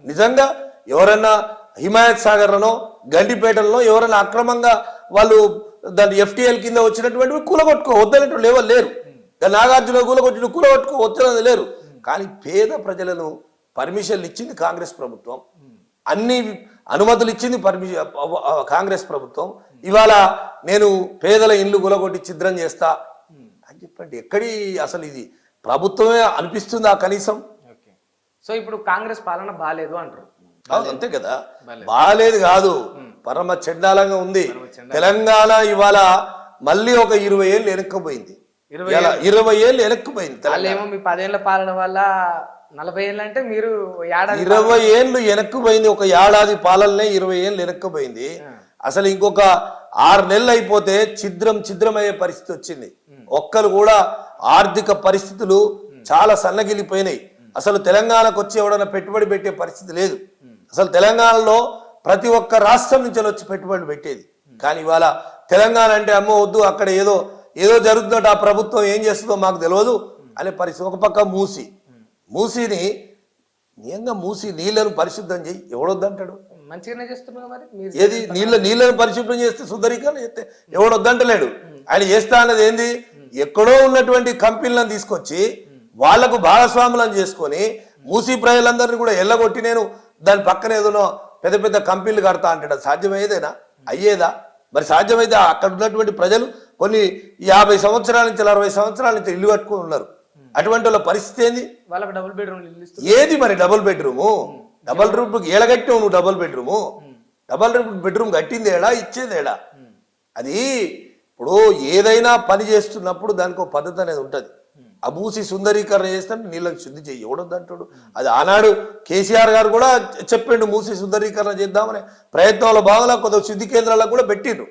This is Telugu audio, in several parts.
నిజంగా ఎవరన్నా హిమాయత్ సాగర్లో గండిపేటల్లో ఎవరైనా అక్రమంగా వాళ్ళు దాని FTL కింద వచ్చినటువంటి కూలగొట్టుకో వద్దనట్టు లేరు. నాగార్జున కూలగొట్టుకో వద్దనది లేరు. కానీ పేద ప్రజలను పర్మిషన్లు ఇచ్చింది కాంగ్రెస్ ప్రభుత్వం, అన్ని అనుమతులు ఇచ్చింది కాంగ్రెస్ ప్రభుత్వం. ఇవాళ నేను పేదల ఇండ్లు కూలగొట్టి ఛిద్రం చేస్తా అని చెప్పండి. ఎక్కడి అసలు ఇది ప్రభుత్వమే అనిపిస్తుందా కనీసం? సో ఇప్పుడు కాంగ్రెస్ పాలన బాలేదు అంటారు. అంతే కదా, బాలేదు కాదు, పరమ చెండాలంగా ఉంది. తెలంగాణ ఇవాళ మళ్ళీ ఒక 20 ఏళ్ళు వెనక్కిపోయింది. 20 ఏళ్ళు వెనక్కిపోయింది. ఏమో మీ 10 ఏళ్ల పాలన వల్ల 40 ఏళ్ళు అంటే మీరు 20 ఏళ్ళు వెనక్కిపోయింది. ఒక ఏడాది పాలననే 20 ఏళ్ళు వెనక్కిపోయింది. అసలు ఇంకొక 6 నెలలు అయిపోతే ఛిద్రమయ్యే పరిస్థితి వచ్చింది. ఒక్కరు కూడా ఆర్థిక పరిస్థితులు చాలా సన్నగిలిపోయినాయి. అసలు తెలంగాణకు వచ్చి ఎవడన్నా పెట్టుబడి పెట్టే పరిస్థితి లేదు. అసలు తెలంగాణలో ప్రతి ఒక్క రాష్ట్రం నుంచి వచ్చి పెట్టుబడి పెట్టేది. కానీ ఇవాళ తెలంగాణ అంటే అమ్మో వద్దు, అక్కడ ఏదో జరుగుతుందట, ఆ ప్రభుత్వం ఏం చేస్తుందో మాకు తెలియదు అనే పరిస్థితి. ఒక పక్క మూసీని నిజంగా మూసి నీళ్లను పరిశుద్ధం చేయి ఎవడొద్దంటాడు? మంచిగానే చేస్తున్నారు మరి. ఏది నీళ్లను పరిశుభ్రం చేస్తే సుందరీకరణ చేస్తే ఎవడొద్దంటలేడు. ఆయన చేస్తా అన్నది ఏంది? ఎక్కడో ఉన్నటువంటి కంపెనీలను తీసుకొచ్చి వాళ్లకు భాగస్వాములను చేసుకొని మూసీ ప్రజలందరినీ కూడా ఎల్లగొట్టి నేను దాని పక్కన ఏదోనో పెద్ద పెద్ద కంపెనీలు కడతా అంటాడు. అది సాధ్యమయ్యేదేనా? అయ్యేదా? మరి సాధ్యమైతే అక్కడ ఉన్నటువంటి ప్రజలు కొన్ని 50 సంవత్సరాల నుంచి 60 సంవత్సరాల నుంచి ఇల్లు కట్టుకుని ఉన్నారు. అటువంటి వాళ్ళ పరిస్థితి ఏంది? వాళ్ళకి డబుల్ బెడ్రూమ్ ఏది మరి? డబుల్ బెడ్రూమ్ ఏడగట్టావు నువ్వు? డబుల్ బెడ్రూమ్ కట్టింది ఏడా, ఇచ్చేది ఏడా? అది ఇప్పుడు ఏదైనా పని చేస్తున్నప్పుడు దానికి ఒక పద్ధతి అనేది ఉంటుంది. అబూసి సుందరీకరణ చేస్తే నీళ్ళకి శుద్ధి చేయి ఎవడొద్దంటాడు? అది ఆనాడు కేసీఆర్ గారు కూడా చెప్పిండు, మూసి సుందరీకరణ చేద్దామనే ప్రయత్నంలో భాగంగా కొంత శుద్ధి కేంద్రాలకు కూడా పెట్టిండు.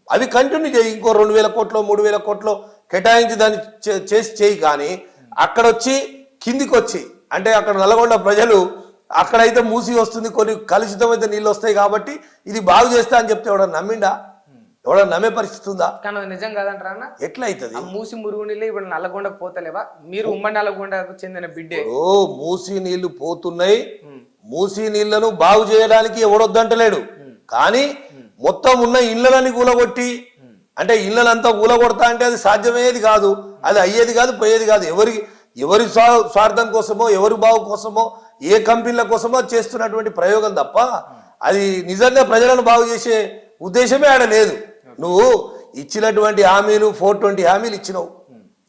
అవి కంటిన్యూ చేయి, ఇంకో 2000 కోట్లు 3000 కోట్లు కేటాయించి దాన్ని చేయి. కానీ అక్కడొచ్చి కిందికి వచ్చి అంటే అక్కడ నల్గొండ ప్రజలు అక్కడైతే మూసి వస్తుంది, కొన్ని కలుషితమైతే నీళ్ళు వస్తాయి కాబట్టి ఇది బాగు చేస్తా అని చెప్తే ఎవడన్నా నమ్మిండా? ఎవడన్నా నమ్మే పరిస్థితి ఉందా? కానీ నిజం కాదంటారా అన్న? ఎట్లా అవుతుంది? మూసి మురుగు నీళ్ళు ఇప్పుడు నల్లగొండకు పోతలేవా? మీరు ఉమ్మడి నల్లగొండకు చెందిన బిడ్డే. మూసి నీళ్లు పోతున్నాయి. మూసి నీళ్లను బాగు చేయడానికి ఎవడొద్దంటలేడు. కానీ మొత్తం ఉన్న ఇళ్లని కూలగొట్టి అంటే ఇళ్లనంతా కూలగొడతా అంటే అది సాధ్యమయ్యేది కాదు, అది అయ్యేది కాదు, పోయేది కాదు. ఎవరి స్వార్థం కోసమో ఎవరి బాగు కోసమో ఏ కంపెనీల కోసమో చేస్తున్నటువంటి ప్రయోగం తప్ప అది నిజంగా ప్రజలను బాగు చేసే ఉద్దేశమే ఆడ లేదు. నువ్వు ఇచ్చినటువంటి హామీలు 420 హామీలు ఇచ్చినావు,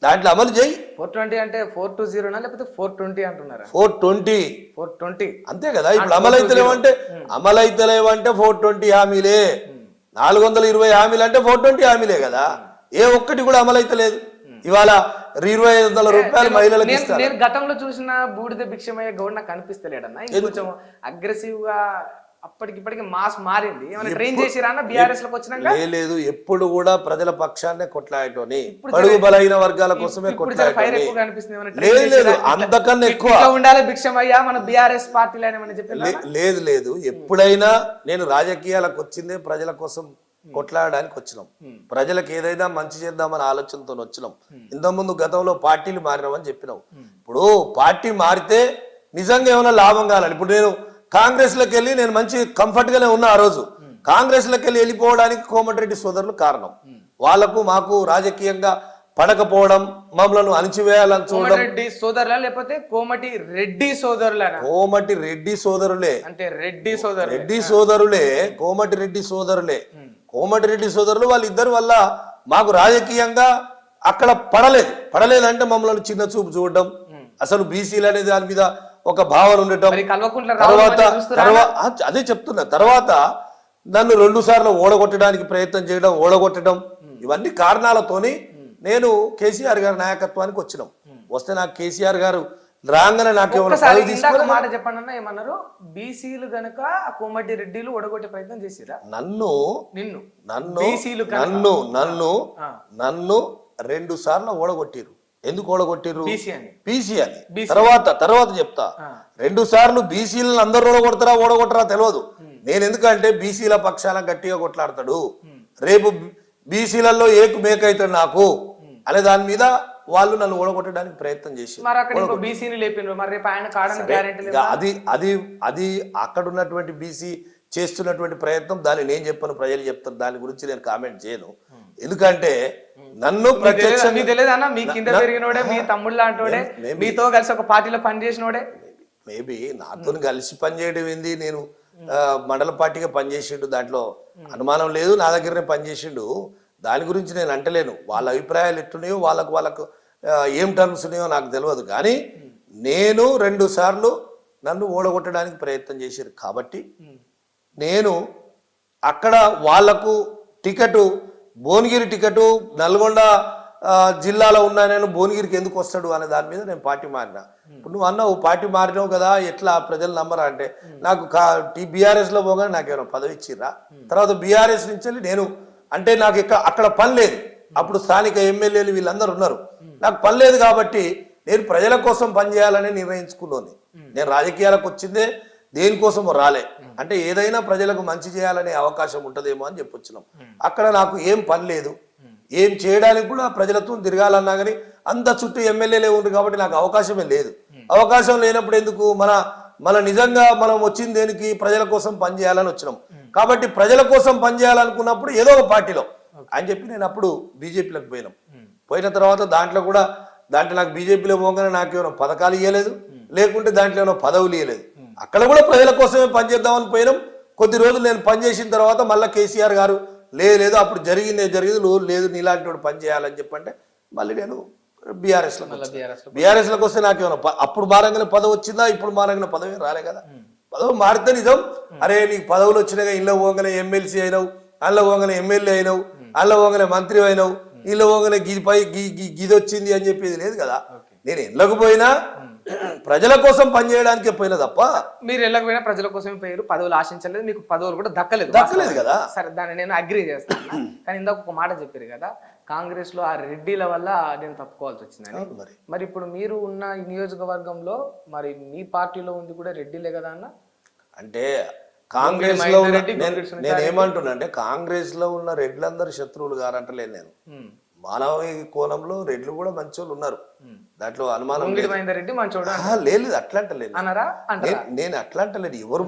దాంట్లో అమలు చేయి. 420 అంటే 420 లేకపోతే 420 అంటున్నారా? 420 అంతే కదా. ఇప్పుడు అమలైతలేవంటే 420 హామీలే, 420 హామీలు అంటే 420 హామీలే కదా. ఏ ఒక్కటి కూడా అమలైతలేదు. ఇవాళ 2500 రూపాయలు మహిళలకు ఇస్తారు. నేను గతంలో చూసిన బూడిద భిక్షమయ్య గౌడ్ నాకు కనిపిస్తలేడన్నా. కొంచెం అగ్రెసివ్ గా అప్పటికిప్పటికి మాస్ మారింది. ట్రైన్ చేసిరా బీఆర్ఎస్ లోకి వచ్చినాక? లేదు, ఎప్పుడు కూడా ప్రజల పక్షాన్నే కొట్లాడటోని, బడుగు బలైన వర్గాల కోసమే కొట్లాడటోని. లేదు అంతకన్నా ఎక్కువ ఉండాలి భిక్షమయ్య మన బీఆర్ఎస్ పార్టీలో చెప్పి. లేదు ఎప్పుడైనా నేను రాజకీయాలకు వచ్చిందే ప్రజల కోసం కొట్లాడడానికి వచ్చినాం. ప్రజలకు ఏదైనా మంచి చేద్దామని ఆలోచనతో వచ్చినాం. ఇంతకుముందు గతంలో పార్టీలు మారినామని చెప్పినాం. ఇప్పుడు పార్టీ మారితే నిజంగా ఏమైనా లాభం కావాలి. ఇప్పుడు నేను కాంగ్రెస్ లోకి వెళ్ళి నేను మంచి కంఫర్ట్ గానే ఉన్నా. ఆ రోజు కాంగ్రెస్ లోకి వెళ్ళిపోవడానికి కోమటిరెడ్డి సోదరులు కారణం. వాళ్లకు మాకు రాజకీయంగా పడకపోవడం, మమ్మల్ని అణిచివేయాలని చూడడం. రెడ్డి సోదరులా లేకపోతే కోమటి రెడ్డి సోదరులా? కోమటి రెడ్డి సోదరులే. అంటే రెడ్డి సోదరులే. కోమటి రెడ్డి సోదరులు వాళ్ళిద్దరు వల్ల మాకు రాజకీయంగా అక్కడ పడలేదంటే మమ్మల్ని చిన్న చూపు చూడడం, అసలు బీసీలు అనే దాని మీద ఒక భావన ఉండటం. అదే చెప్తున్నా. తర్వాత నన్ను 2 సార్లు ఓడగొట్టడానికి ప్రయత్నం చేయడం, ఓడగొట్టడం, ఇవన్నీ కారణాలతోని నేను కేసీఆర్ గారి నాయకత్వానికి వచ్చినాం. వస్తే నాకు కేసీఆర్ గారు రాగానే నాకేమన్నా మాట చెప్పండి అన్న. ఏమన్నారు? బీసీలు గనక కోమటి రెడ్డిలు ఓడగొట్టే ప్రయత్నం చేసిరా? నన్ను 2 సార్లు ఓడగొట్టిరు. ఎందుకు ఓడగొట్టిరు? బీసీ అని. తర్వాత చెప్తా. 2 సార్లు బీసీలను అందరు ఓడగొట్టరా తెలియదు. నేను ఎందుకంటే బీసీల పక్షాన గట్టిగా కొట్లాడతాడు, రేపు బీసీలలో ఏకు మేకైతాడు నాకు అనే దాని మీద వాళ్ళు నన్ను ఓడగొట్టడానికి ప్రయత్నం చేసి మరి అక్కడ ఇంకో బీసీని లేపిండ్రు, మరి రేపు ఆయన కాడని గ్యారెంటీ లేదు. అది అక్కడ ఉన్నటువంటి బీసీ చేస్తున్నటువంటి ప్రయత్నం, దాన్ని నేను చెప్పను, ప్రజలు చెప్తారు, దాని గురించి నేను కామెంట్ చేయను. ఎందుకంటే నన్ను ప్రత్యక్షంగా మీకు తెలియదు అన్న, మీ కింద పెరిగినోడే, మీ తమ్ముడు లాంటోడే, మీతో కలిసి ఒక పార్టీలో పనిచేసినోడే. మేబీ నాతో కలిసి పనిచేయడం ఏంది, నేను మండల పార్టీగా పనిచేసిండు, దాంట్లో అనుమానం లేదు, నా దగ్గరనే పనిచేసిండు, దాని గురించి నేను అంటలేను. వాళ్ళ అభిప్రాయాలు ఎట్టున్నాయో వాళ్ళకు ఏం టర్మ్స్ ఉన్నాయో నాకు తెలియదు. కానీ నేను 2 సార్లు నన్ను ఓడగొట్టడానికి ప్రయత్నం చేశారు కాబట్టి నేను అక్కడ వాళ్లకు టికెట్, భువనగిరి టికెట్, నల్గొండ జిల్లాలో ఉన్నా, నేను భువనగిరికి ఎందుకు వస్తాడు అనే దాని మీద నేను పార్టీ మారినా. ఇప్పుడు నువ్వు అన్నావు పార్టీ మారినావు కదా, ఎట్లా ప్రజలు నమ్మరా అంటే, నాకు బీఆర్ఎస్ లో పోగానే నాకేమైనా పదవి ఇచ్చిర్రా? తర్వాత బీఆర్ఎస్ నుంచి నేను అంటే నాకు అక్కడ పని లేదు, అప్పుడు స్థానిక ఎమ్మెల్యేలు వీళ్ళందరూ ఉన్నారు, నాకు పని లేదు కాబట్టి నేను ప్రజల కోసం పనిచేయాలని నిర్ణయించుకున్నాను. నేను రాజకీయాలకు వచ్చిందే దేనికోసమో రాలే, అంటే ఏదైనా ప్రజలకు మంచి చేయాలనే అవకాశం ఉంటదేమో అని చెప్పొచ్చినాం. అక్కడ నాకు ఏం పని లేదు, ఏం చేయడానికి కూడా ప్రజలతో తిరగాలన్నా కానీ అంత చుట్టూ ఎమ్మెల్యేలే ఉంది కాబట్టి నాకు అవకాశమే లేదు. అవకాశం లేనప్పుడు ఎందుకు, మన నిజంగా మనం వచ్చింది దేనికి, ప్రజల కోసం పనిచేయాలని వచ్చినాం. కాబట్టి ప్రజల కోసం పనిచేయాలనుకున్నప్పుడు ఏదో ఒక పార్టీలో అని చెప్పి నేను అప్పుడు బీజేపీలోకి పోయిన తర్వాత దాంట్లో నాకు బీజేపీలో పోగానే నాకేమైనా పథకాలు ఇవ్వలేదు, లేకుంటే దాంట్లో ఏమైనా పదవులు ఇవ్వలేదు. అక్కడ కూడా ప్రజల కోసమే పనిచేద్దామని పోయినాం. కొద్ది రోజులు నేను పనిచేసిన తర్వాత మళ్ళీ కేసీఆర్ గారు లేదు అప్పుడు జరిగింది లేదు, నీలాంటి వాడు పని చేయాలని చెప్పంటే మళ్ళీ నేను బీఆర్ఎస్లోకి వస్తే నాకేమైనా అప్పుడు మారంగానే పదవి వచ్చిందా, ఇప్పుడు మారంగానే పదవి రాలే కదా. పదవి మారితే నిజం, అరే నీకు పదవులు వచ్చినాక ఇళ్ళ పోగానే ఎమ్మెల్సీ అయినావు, అందులో పోగానే ఎమ్మెల్యే అయినావు, అందులో పోగానే మంత్రి అయినావు, ఇళ్ళ పోగానే గిది వచ్చింది అని చెప్పేది లేదు కదా. నేను ఇళ్ళకు పోయినా ప్రజల కోసం పనిచేయడానికే పోయినా తప్ప, మీరు వెళ్ళకపోయినా ప్రజల కోసమే పోయారు, పదవులు ఆశించలేదు, మీకు పదవులు కూడా దక్కలేదు కదా. సరే, దాన్ని నేను అగ్రి చేస్తాను. కానీ ఇందాక ఒక మాట చెప్పారు కదా, కాంగ్రెస్ లో ఆ రెడ్డిల వల్ల నేను తప్పుకోవాల్సి వచ్చిందని. మరి ఇప్పుడు మీరు ఉన్న ఈ నియోజకవర్గంలో మరి మీ పార్టీలో ఉంది కూడా రెడ్డిలే కదా అన్న? అంటే కాంగ్రెస్ లో నేను ఏమంటున్నా అంటే, కాంగ్రెస్ లో ఉన్న రెడ్లందరూ శత్రువులు గారంటలేదు నేను. మానవ కోణంలో రెడ్లు కూడా మంచోళ్ళు ఉన్నారు, దాంట్లో అనుమానం లేదు. అట్లా అంటలేదు నేను, అట్లా అంటలేదు. ఎవరు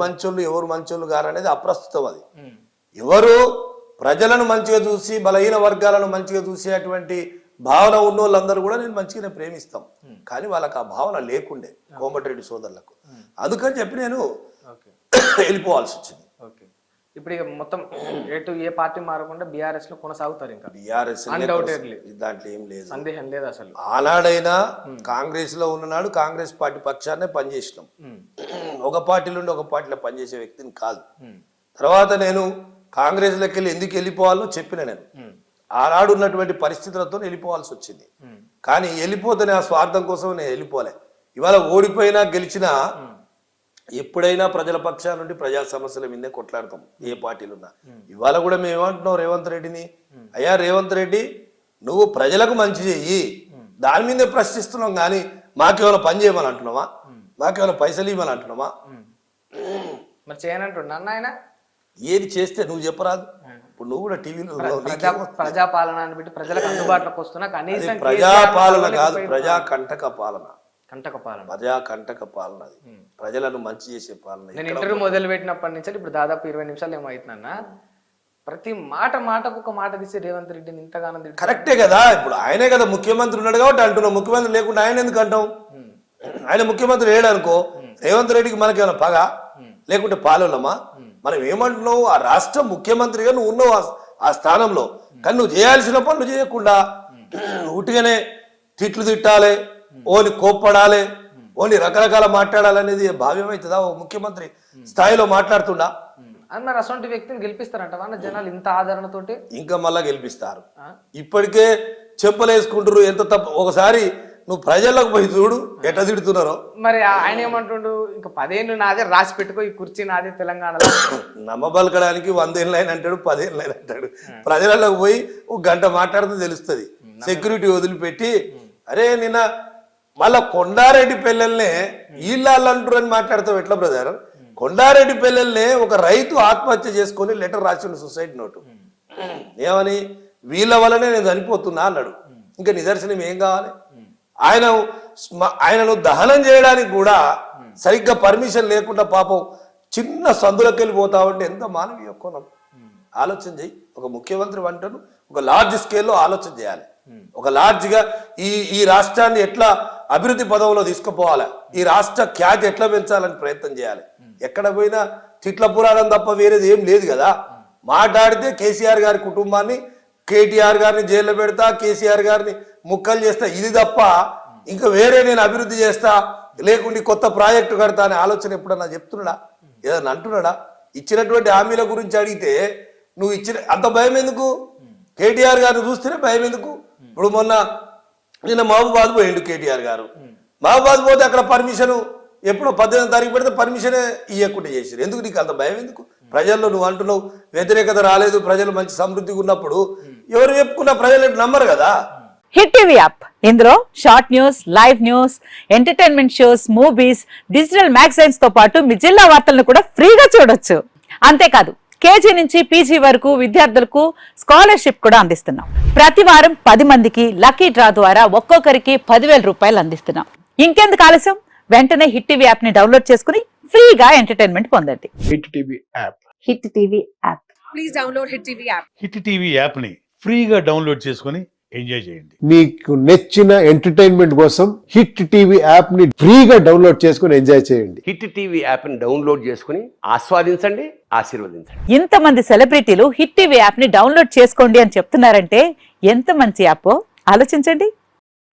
మంచోళ్ళు గారనేది అప్రస్తుతం. అది ఎవరు ప్రజలను మంచిగా చూసి బలహీన వర్గాలను మంచిగా చూసేటువంటి భావన ఉన్న వాళ్ళందరూ కూడా నేను మంచిగానే ప్రేమిస్తాం. కానీ వాళ్ళకి ఆ భావన లేకుండే కోమటిరెడ్డి సోదరులకు, అందుకని చెప్పి నేను వెళ్ళిపోవాల్సి వచ్చింది. ఇప్పుడు ఇక మొత్తం ఏ పార్టీ మారకుండా బీఆర్ఎస్ లో కొనసాగుతారు, ఇంకా బీఆర్ఎస్ దాంట్లో ఏం లేదు, సందేహం లేదు అసలు. ఆనాడైనా కాంగ్రెస్ లో ఉన్ననాడు కాంగ్రెస్ పార్టీ పక్షాన్నే పనిచేసినాం, ఒక పార్టీలో ఉండి ఒక పార్టీలో పనిచేసే వ్యక్తిని కాదు. తర్వాత నేను కాంగ్రెస్ లోకి ఎందుకు వెళ్ళిపోవాలో చెప్పిన, నేను ఆనాడు ఉన్నటువంటి పరిస్థితులతో వెళ్ళిపోవాల్సి వచ్చింది. కానీ వెళ్ళిపోతేనే ఆ స్వార్థం కోసం నేను వెళ్ళిపోలే. ఇవాళ ఓడిపోయినా గెలిచినా ఎప్పుడైనా ప్రజల పక్షాల నుండి ప్రజా సమస్యల మీదే కొట్లాడతాం, ఏ పార్టీలు ఉన్నా. ఇవాళ కూడా మేము ఏమంటున్నాం రేవంత్ రెడ్డిని, అయ్యా రేవంత్ రెడ్డి నువ్వు ప్రజలకు మంచి చెయ్యి, దాని మీదే ప్రశ్నిస్తున్నాం, కానీ మాకేమైనా పని చేయమని అంటున్నావా, మాకేమైనా పైసలు ఇవ్వమని అంటున్నావా? మరి చేయనంటున్నా ఆయన ఏది చేస్తే నువ్వు చెప్పరాదు. ఇప్పుడు నువ్వు కూడా టీవీలో ప్రజాపాలన అని పెట్టి ప్రజలకు అందుబాటులోకి వస్తున్నా, కనీసం ప్రజాపాలన కాదు, ప్రజా కంటక పాలన, ప్రజా కంటక పాలన, అది ప్రజలను మంచి చేసే పాలన. నేను ఇంటర్వ్యూ మొదలు పెట్టినప్పటి నుంచి ఇప్పుడు దాదాపు 20 నిమిషాలు ఏమవుతుందన్నా, ప్రతి మాటకు ఒక మాట తీసి రేవంత్ రెడ్డిని ఇంతగానో కరెక్టే కదా. ఇప్పుడు ఆయనే కదా ముఖ్యమంత్రి ఉన్నాడు కాబట్టి అంటున్నాం, ముఖ్యమంత్రి లేకుండా ఆయన ఎందుకు అంటాం? ఆయన ముఖ్యమంత్రి లేడనుకో, రేవంత్ రెడ్డికి మనకేమైనా పగ లేకుంటే పాలనమా? మనం ఏమంటున్నావు, ఆ రాష్ట్ర ముఖ్యమంత్రిగా నువ్వు ఉన్నావు ఆ స్థానంలో, కానీ నువ్వు చేయాల్సిన పనులు చేయకుండా ఉట్టిగానే తిట్లు తిట్టాలి, ఓని కోప్పడాలి, ఓని రకరకాల మాట్లాడాలనేది భావ్యమవుతుందా? ఓ ముఖ్యమంత్రి స్థాయిలో మాట్లాడుతుండా? మరి అసలు వ్యక్తిని గెలిపిస్తారంట జనాలు ఇంత ఆదరణతోటి? ఇంకా మళ్ళా గెలిపిస్తారు. ఇప్పటికే చెప్పలేసుకుంటారు ఎంత తప్ప. ఒకసారి నువ్వు ప్రజల్లోకి పోయి చూడు ఎట్లా తిడుతున్నారో. మరి ఆయన ఏమంటుండు, ఇంకా 10 ఏళ్ళు నాదే, రాసి పెట్టుకో ఈ కుర్చీ నాదే తెలంగాణలో. నమ్మబలకడానికి 100 ఏళ్ళు అయిన అంటాడు, 10 ఏళ్ళు అయిన అంటాడు. ప్రజలలోకి పోయి ఒక గంట మాట్లాడితే తెలుస్తుంది. సెక్యూరిటీ వదిలిపెట్టి అరే నిన్న మళ్ళా కొండారెడ్డి పిల్లల్నే వీళ్ళు అంటారు అని మాట్లాడతావు ఎట్లా బ్రదర్? కొండారెడ్డి పిల్లల్నే ఒక రైతు ఆత్మహత్య చేసుకొని లెటర్ రాసిండు, సూసైడ్ నోటు. ఏమని? వీళ్ళ వల్లనే నేను చనిపోతున్నా అన్నాడు. ఇంకా నిదర్శనం ఏం కావాలి? ఆయనను దహనం చేయడానికి కూడా సరిగ్గా పర్మిషన్ లేకుండా పాపం చిన్న సందులోకి వెళ్ళిపోతా ఉంటే ఎంత మానవీయ కోణం. ఆలోచన చేయి. ఒక ముఖ్యమంత్రి వంటను ఒక లార్జ్ స్కేల్లో ఆలోచన చేయాలి. ఒక లార్జ్గా ఈ రాష్ట్రాన్ని ఎట్లా అభివృద్ధి పదంలో తీసుకుపోవాలి, ఈ రాష్ట్ర ఖ్యాతి ఎట్లా పెంచాలని ప్రయత్నం చేయాలి. ఎక్కడ పోయినా తిట్ల పురాణం తప్ప వేరేది ఏం లేదు కదా. మాట్లాడితే కేసీఆర్ గారి కుటుంబాన్ని, కేటీఆర్ గారిని జైల్లో పెడతా, కేసీఆర్ గారిని ముక్కలు చేస్తా, ఇది తప్ప ఇంకా వేరే నేను అభివృద్ధి చేస్తా లేకుంటే కొత్త ప్రాజెక్టు కడతా అనే ఆలోచన ఎప్పుడన్నా చెప్తున్నాడా? ఏదన్నా అంటున్నాడా? ఇచ్చినటువంటి హామీల గురించి అడిగితే నువ్వు ఇచ్చిన అంత భయం ఎందుకు? కేటీఆర్ గారిని చూస్తేనే భయం ఎందుకు? ఇప్పుడు నిన్న మహబూబాద్ పోయిండు కేటీఆర్ గారు. మహబూబాద్ పోతే అక్కడ పర్మిషన్ ఎప్పుడో 18వ తారీఖు పెడితే పర్మిషనే ఇవ్వకుండా చేసారు. ఎందుకు నీకు అంత భయం ఎందుకు? ప్రజల్లో నువ్వు అంటున్నావు వ్యతిరేకత రాలేదు, ప్రజలు మంచి సమృద్ధిగా ఉన్నప్పుడు ఎవరు చెప్పుకున్నా ప్రజలు నమ్మరు కదా. హిట్ టీవీ యాప్, ఇందులో short news, live news, entertainment shows, movies, digital magazines తో పాటు మీ జిల్లా వార్తలను కూడా ఫ్రీగా చూడొచ్చు. అంతేకాదు కేజీ నుంచి పీజీ వరకు విద్యార్థులకు స్కాలర్షిప్ కూడా అందిస్తున్నాం. ప్రతి వారం 10 మందికి లక్కీ డ్రా ద్వారా ఒక్కొక్కరికి 10,000 రూపాయలు అందిస్తున్నాం. ఇంకెందుకు ఆలస్యం, వెంటనే హిట్ టీవీ యాప్ ని డౌన్లోడ్ చేసుకుని ఫ్రీగా ఎంటర్టైన్మెంట్ పొందండి. Hit TV app. Hit TV app. Please download hit TV app. Hit TV app ని ఫ్రీగా డౌన్లోడ్ చేసుకొని ఎంజాయ్ చేయండి. మీకు నచ్చిన ఎంటర్టైన్మెంట్ కోసం హిట్ టీవీ యాప్ ని ఫ్రీగా డౌన్లోడ్ చేసుకొని ఎంజాయ్ చేయండి. హిట్ టీవీ యాప్ ని డౌన్లోడ్ చేసుకుని ఆస్వాదించండి, ఆశీర్వదించండి. ఇంతమంది సెలబ్రిటీలు హిట్ టీవీ యాప్ ని డౌన్లోడ్ చేసుకోండి అని చెప్తున్నారంటే ఎంత మంచి యాప్ ఆలోచించండి.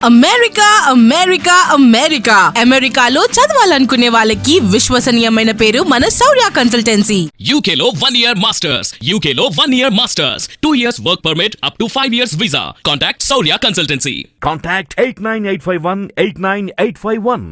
అమెరికా అమెరికా అమెరికా అమెరికాలో చదవాలనుకునే వాళ్ళకి విశ్వసనీయమైన పేరు మన శౌర్య కన్సల్టెన్సీ. UK లో 1 year masters. UK లో 1 year masters. 2 years work permit up to 5 years visa. Contact Saurya Consultancy. Contact 89851 89851.